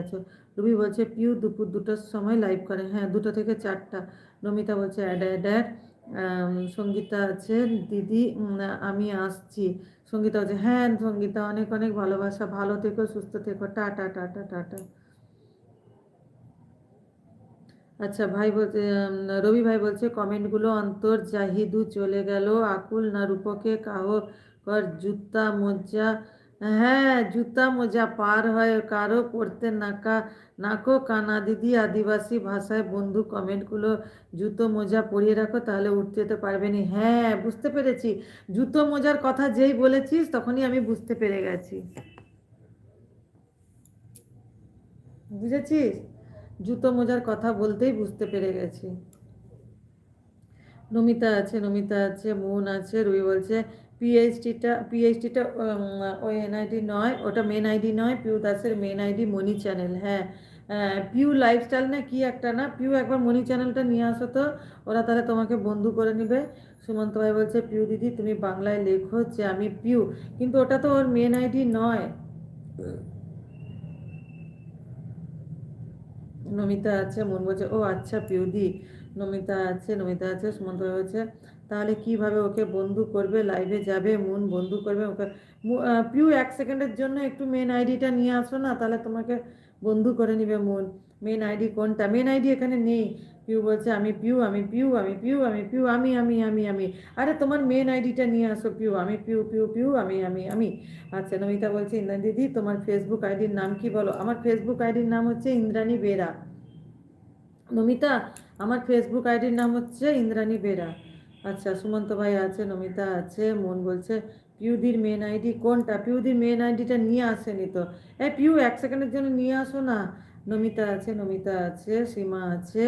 আছো। রুবি বলছে পিউ দুপুর 2টার সময় লাইভ করে, হ্যাঁ 2টা থেকে 4টা। নমিতা বলছে অ্যাড অ্যাড অ্যাড। সঙ্গীতা আছে দিদি আমি আসছি। সঙ্গীতা বলছে হ্যাঁ সঙ্গীতা অনেক অনেক ভালোবাসা, ভালো থেকো সুস্থ থেকো, টাটা টাটা টাটা। আচ্ছা ভাই বলছে রবি ভাই বলছে কমেন্টগুলো অন্তর জাহিদু চলে গেল আকুল না রূপকে কাহো কর জুতা মোজা। হ্যাঁ জুতা মোজা পার হয় কারো পড়তে নাকা নাকো কানা দিদি আদিবাসী ভাষায় বন্ধু কমেন্টগুলো জুতো মোজা পরিয়ে রাখো তাহলে উঠতে তো পারবে না। হ্যাঁ বুঝতে পেরেছি, জুতো মোজার কথা যেই বলেছিস তখনই আমি বুঝতে পেরে গেছি, বুঝেছিস? জুতো মোজার কথা বলতেই বুঝতে পেরে গেছি। নমিতা আছে, নমিতা আছে, মুন আছে, রুই বলছে পিএইচডিটা ওই এনআইডি নয়, ওটা মেন আইডি নয়, পিউ দাসের মেন আইডি মনি চ্যানেল। হ্যাঁ পিউ লাইফস্টাইল না কি একটা না, পিউ একবার মনি চ্যানেলটা নিয়ে আসো তো, ওরা তাহলে তোমাকে বন্ধু করে নিবে। সুমন্ত ভাই বলছে পিউ দিদি তুমি বাংলায় লেখো যে আমি পিউ, কিন্তু ওটা তো ওর মেন আইডি নয়। নমিতা আছে, মন বলছে ও আচ্ছা পিউদি। নমিতা আছে, নমিতা আছে, সুমন্ত হচ্ছে তাহলে কিভাবে ওকে বন্ধু করবে, লাইভে যাবে মুন বন্ধু করবে ওকে। পিউ 1 সেকেন্ডের জন্য একটু মেন আইডিটা নিয়ে আসো না, তাহলে তোমাকে বন্ধু করে নিবে মুন। মেন আইডি কোনটা? মেন আইডি এখানে নেই। পিউ বলছে আমি পিউ আমি পিউ আমি পিউ আমি পিউ আমি। আরে তোমার মেন আইডিটা নিয়ে আসো পিউ, আমি পিউ পিউ পিউ আমি। আচ্ছা নমিতা বলছে ইন্দ্রাণী দিদি তোমার ফেসবুক আইডির নাম কি বলো? আমার ফেসবুক আইডির নাম হচ্ছে ইন্দ্রাণী বেরা। নমিতা আমার ফেসবুক আইডির নাম হচ্ছে ইন্দ্রাণী বেরা। আচ্ছা সুমন্ত ভাই আছে, নমিতা আছে, মন বলছে পিউদির মেন আইডি কোনটা? পিউদির মেন আইডিটা নিয়ে আসেনি তো। পিউ 1 সেকেন্ডের জন্য নিয়ে আসো না। নমিতা আছে, নমিতা আছে, সীমা আছে।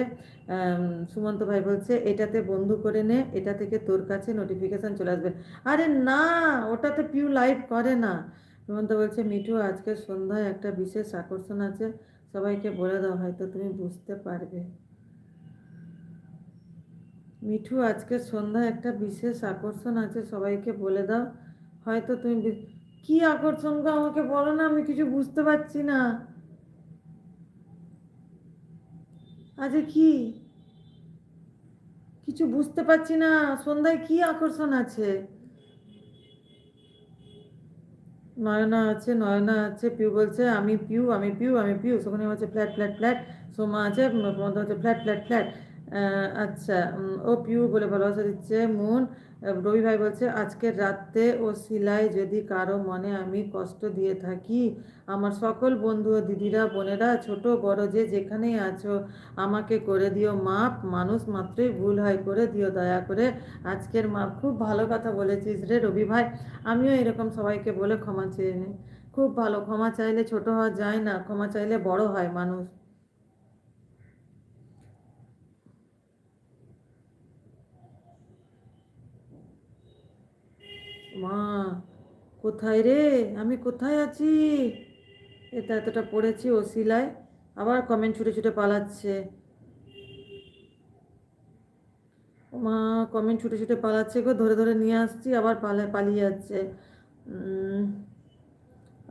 সুমন্ত ভাই বলছে এটাতে বন্ধু করে নে, এটা থেকে তোর কাছে নোটিফিকেশন চলে আসবে। আরে না, ওটাতে পিউ লাইভ করে না। সুমন্ত বলছে মিঠু আজকে সন্ধ্যায় একটা বিশেষ আকর্ষণ আছে, সবাইকে বলে দাও হয়তো তুমি বুঝতে পারবে। মিঠু আজকে সন্ধ্যায় একটা বিশেষ আকর্ষণ আছে, সবাইকে বলে দাও হয়তো তুমি কি আকর্ষণ গো আমাকে বলো না, আমি কিছু বুঝতে পারছি না। আজ কি কিছু বুঝতে পারছি না, সন্ধ্যায় কি আকর্ষণ আছে? নয়না আছে, নয়না আছে, পিউ বলছে আমি পিউ আমি পিউ আমি পিউ, সেখানে হচ্ছে ফ্ল্যাট ফ্ল্যাট ফ্ল্যাট। সোমা আছে, মমতা হচ্ছে ফ্ল্যাট ফ্ল্যাট ফ্ল্যাট। আচ্ছা ও পিউ বলে ভালোবাসা দিচ্ছে মুন। রবি ভাই বলছে আজকের রাতে ও শিলায় যদি কারো মনে আমি কষ্ট দিয়ে থাকি, আমার সকল বন্ধু ও দিদিরা বোনেরা ছোট বড় যে যেখানেই আছো আমাকে করে দিও মাপ, মানুষ মাত্রই ভুল হয়, করে দিও দয়া করে আজকের মাপ। খুব ভালো কথা বলেছিস রে রবি ভাই, আমিও এরকম সবাইকে বলে ক্ষমা চেয়ে নিই। খুব ভালো, ক্ষমা চাইলে ছোট হওয়া যায় না, ক্ষমা চাইলে বড় হয় মানুষ। মা কোথায় রে, আমি কোথায় আছি? এটা এতটা পড়েছি ও শিলায়, আবার কমেন্ট ছুটে ছুটে পালাচ্ছে। মা কমেন্ট ছুটে ছুটে পালাচ্ছে গো, ধরে ধরে নিয়ে আসছি আবার পালিয়ে যাচ্ছে।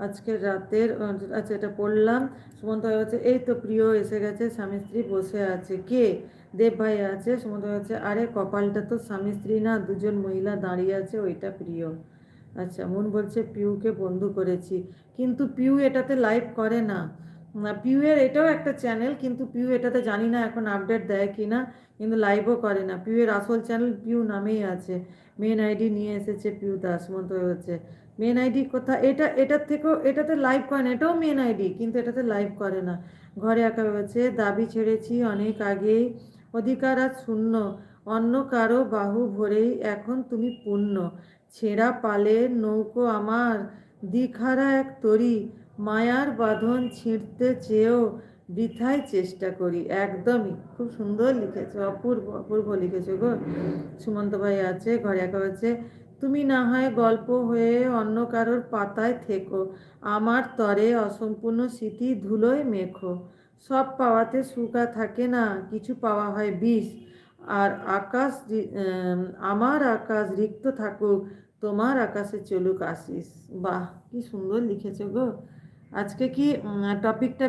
আজকের রাতের আচ্ছা এটা পড়লাম। সুমন্ত ভাই হচ্ছে এই তো প্রিয় এসে গেছে, স্বামী স্ত্রী বসে আছে। কে? দেব ভাই আছে। সুমন্ত ভাই হচ্ছে আরে কপালটা তো স্বামী স্ত্রী না, দুজন মহিলা দাঁড়িয়ে আছে, ওইটা প্রিয়। আচ্ছা মন বলছে পিউকে বন্ধু করেছি, কিন্তু পিউ এটাতে লাইভ করে না। পিউ এর এটাও একটা চ্যানেল, কিন্তু পিউ এটাতে জানি না এখন আপডেট দেয় কি না, কিন্তু লাইভও করে না। পিউ এর আসল চ্যানেল পিউ নামেই আছে, মেন আইডি নিয়ে এসেছে পিউ দাস। মন্ত হচ্ছে মেন আইডি কোথায়? এটার থেকেও এটাতে লাইভ করে না, এটাও মেন আইডি কিন্তু এটাতে লাইভ করে না। ঘরে একা হচ্ছে দাবি ছেড়েছি অনেক আগেই, অধিকার আজ শূন্য, অন্য কারো বাহু ভরেই এখন তুমি পূর্ণ। ছেঁড়া পালের নৌকো আমার, দিকহারা এক তরি, মায়ার বাঁধন ছিঁড়তে চেয়েও বৃথায় চেষ্টা করি। একদমই খুব সুন্দর লিখেছো, অপূর্ব অপূর্ব লিখেছো গো। সুমন্ত ভাই আছে, ঘরে একা হচ্ছে তুমি না হয় গল্প হয়ে অন্য কারোর পাতায় থেকো, আমার তরে অসম্পূর্ণ স্মৃতি ধুলোয় মেখো। সব পাওয়াতে সুখ আর থাকে না, কিছু পাওয়া হয় বিষ। আর আকাশ আমার আকাশ রিক্ত থাকুক, তোমার আকাশে চলুক আশিস। বাহ কি সুন্দর লিখেছো গো। আজকে কি টপিকটা